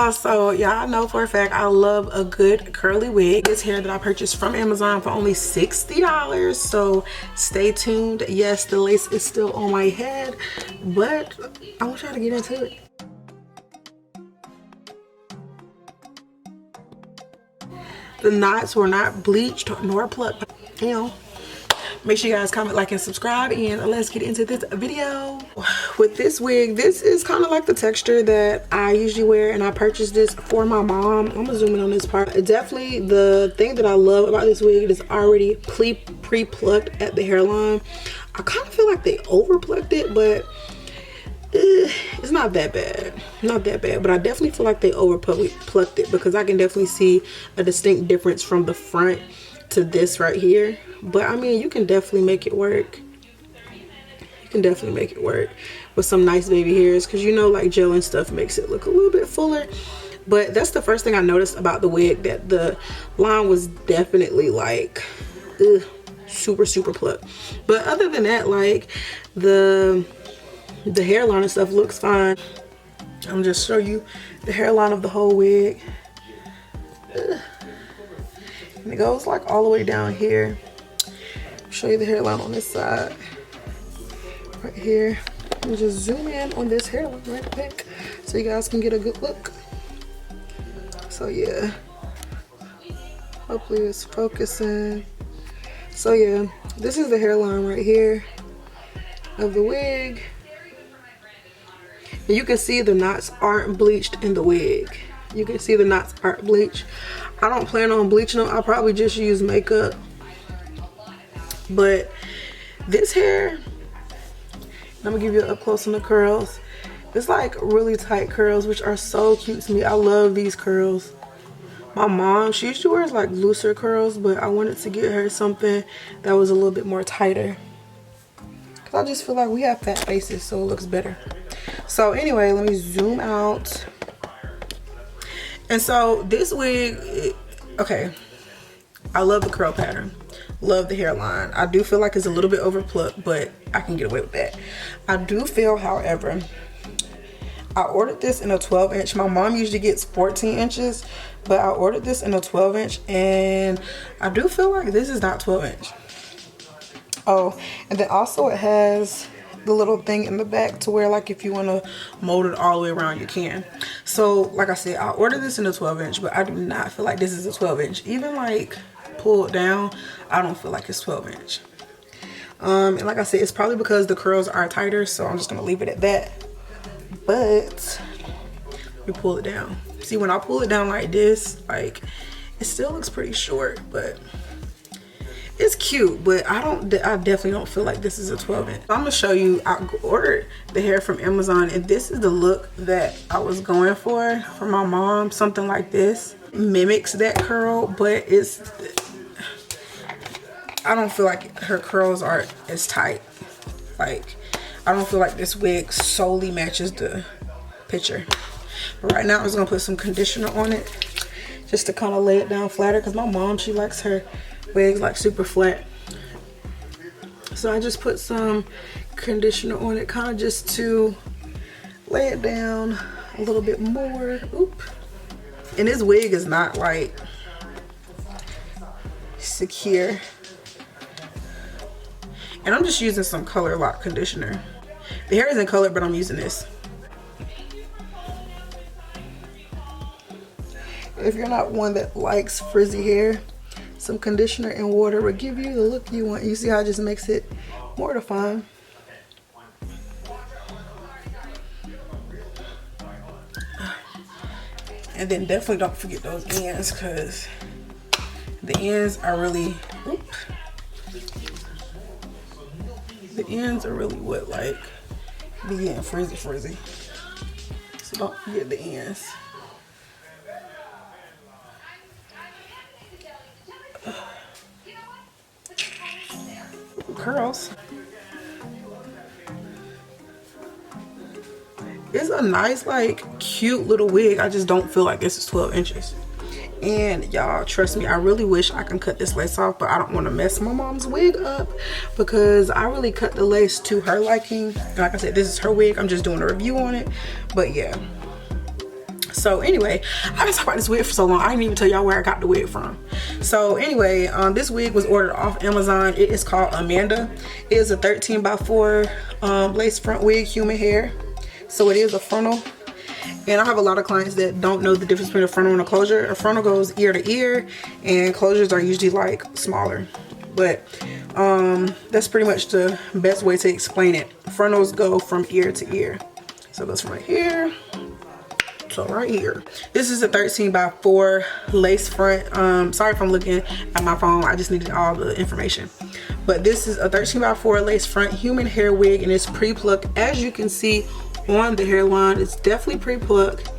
y'all, so y'all know for a fact I love a good curly wig. This hair that I purchased from Amazon for only $60, so stay tuned. Yes, the lace is still on my head, but I want y'all to get into it. The knots were not bleached nor plucked. You know, make sure you guys comment, like, and subscribe, and let's get into this video. With this wig, this is kind of like the texture that I usually wear, and I purchased this for my mom. I'm gonna zoom in on this part. Definitely the thing that I love about this wig is already pre-plucked at the hairline. I kind of feel like they over plucked it, but it's not that bad. Not that bad, but I definitely feel like they over plucked it, because I can definitely see a distinct difference from the front to this right here. But I mean, you can definitely make it work. You can definitely make it work with some nice baby hairs, because you know, like, gel and stuff makes it look a little bit fuller. But that's the first thing I noticed about the wig, that the line was definitely like super plucked. But other than that, like, the hairline and stuff looks fine. I'm just show you the hairline of the whole wig. And it goes like all the way down here. Show you the hairline on this side right here. And just zoom in on this hairline right quick so you guys can get a good look. So yeah, hopefully it's focusing. So yeah, this is the hairline right here of the wig. And you can see the knots aren't bleached in the wig. You can see the knots aren't bleached. I don't plan on bleaching them. I'll probably just use makeup. But this hair, I'm gonna give you an up close on the curls. It's like really tight curls, which are so cute to me. I love these curls. My mom, she usually wears like looser curls, but I wanted to get her something that was a little bit more tighter, because I just feel like we have fat faces, so it looks better. So anyway, let me zoom out. And so this wig, okay, I love the curl pattern, love the hairline. I do feel like it's a little bit over plucked, but I can get away with that. I do feel, however, I ordered this in a 12-inch. My mom usually gets 14 inches, but I ordered this in a 12-inch, and I do feel like this is not 12-inch. Oh, and then also it has the little thing in the back to where, like, if you want to mold it all the way around, you can. So like I said, I ordered this in a 12-inch, but I do not feel like this is a 12-inch. Even like pulled down, I don't feel like it's 12-inch. And like I said, it's probably because the curls are tighter, so I'm just gonna leave it at that. But we pull it down. See, when I pull it down like this, like, it still looks pretty short, but it's cute. But I definitely don't feel like this is a 12-inch. I'm gonna show you, I ordered the hair from Amazon, and this is the look that I was going for my mom. Something like this. It mimics that curl, but I don't feel like her curls are as tight. Like, I don't feel like this wig solely matches the picture. But right now I'm just gonna put some conditioner on it just to kind of lay it down flatter, because my mom, she likes her wigs like super flat. So I just put some conditioner on it, kind of just to lay it down a little bit more. Oop. And this wig is not like secure. And I'm just using some Color Lock conditioner. The hair isn't colored, but I'm using this. If you're not one that likes frizzy hair, some conditioner and water will give you the look you want. You see how it just makes it more defined. And then definitely don't forget those ends, because the ends are really, the ends are really what, like, be getting frizzy. So don't forget the ends. Curls. It's a nice, like, cute little wig. I just don't feel like this is 12 inches. And y'all, trust me, I really wish I can cut this lace off, but I don't want to mess my mom's wig up, because I really cut the lace to her liking. Like I said, this is her wig. I'm just doing a review on it. But yeah, So anyway, I've been talking about this wig for so long, I didn't even tell y'all where I got the wig from. So anyway, this wig was ordered off Amazon. It is called Amanda. It is a 13x4 lace front wig, human hair. So it is a frontal. And I have a lot of clients that don't know the difference between a frontal and a closure. A frontal goes ear to ear, and closures are usually like smaller. But that's pretty much the best way to explain it. Frontals go from ear to ear. So it goes from right here to right here. This is a 13x4 lace front. Sorry if I'm looking at my phone, I just needed all the information. But this is a 13x4 lace front human hair wig, and it's pre-plucked. As you can see on the hairline, it's definitely pre-plucked.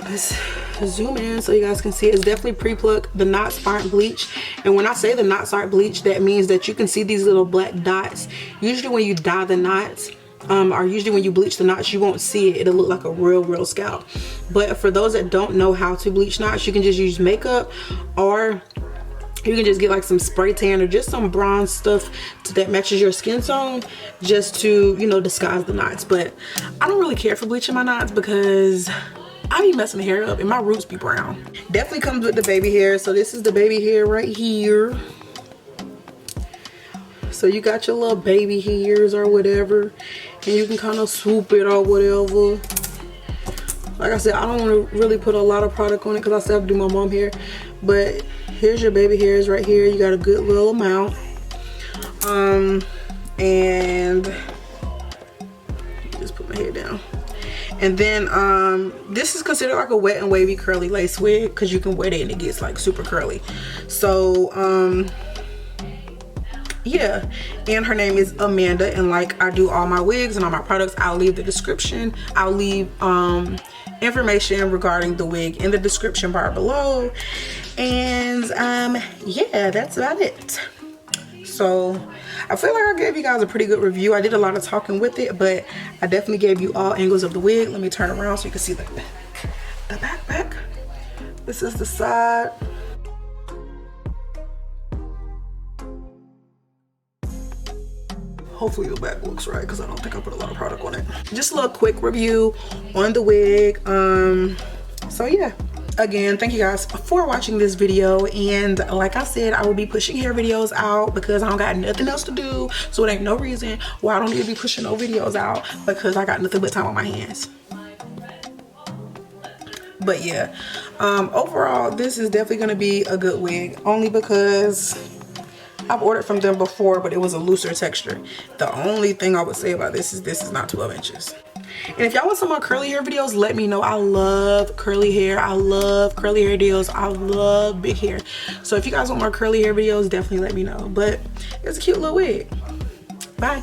Let's zoom in so you guys can see it's definitely pre-plucked. The knots aren't bleached, and when I say the knots aren't bleached, that means that you can see these little black dots. Usually when you dye the knots, or usually when you bleach the knots, you won't see it. It'll look like a real scalp. But for those that don't know how to bleach knots, you can just use makeup, or you can just get like some spray tan or just some bronze stuff that matches your skin tone, just to, you know, disguise the knots. But I don't really care for bleaching my knots because I be messing the hair up and my roots be brown. Definitely comes with the baby hair. So this is the baby hair right here. So you got your little baby hairs or whatever, and you can kind of swoop it or whatever. Like I said, I don't want to really put a lot of product on it because I still have to do my mom hair. But here's your baby hairs right here. You got a good little amount. And just put my hair down. And then this is considered like a wet and wavy curly lace wig because you can wet it and it gets like super curly. So yeah, and her name is Amanda, and like I do all my wigs and all my products, I'll leave the description. I'll leave information regarding the wig in the description bar below. And yeah, that's about it. So I feel like I gave you guys a pretty good review. I did a lot of talking with it, but I definitely gave you all angles of the wig. Let me turn around so you can see the back. This is the side. Hopefully the back looks right because I don't think I put a lot of product on it. Just a little quick review on the wig. So yeah, again, thank you guys for watching this video. And like I said, I will be pushing hair videos out because I don't got nothing else to do. So it ain't no reason why I don't need to be pushing no videos out, because I got nothing but time on my hands. But yeah, overall, this is definitely gonna be a good wig, only because I've ordered from them before, but it was a looser texture. The only thing I would say about this is not 12 inches. And if y'all want some more curly hair videos, let me know. I love curly hair. I love curly hair deals. I love big hair. So if you guys want more curly hair videos, definitely let me know. But it's a cute little wig. Bye.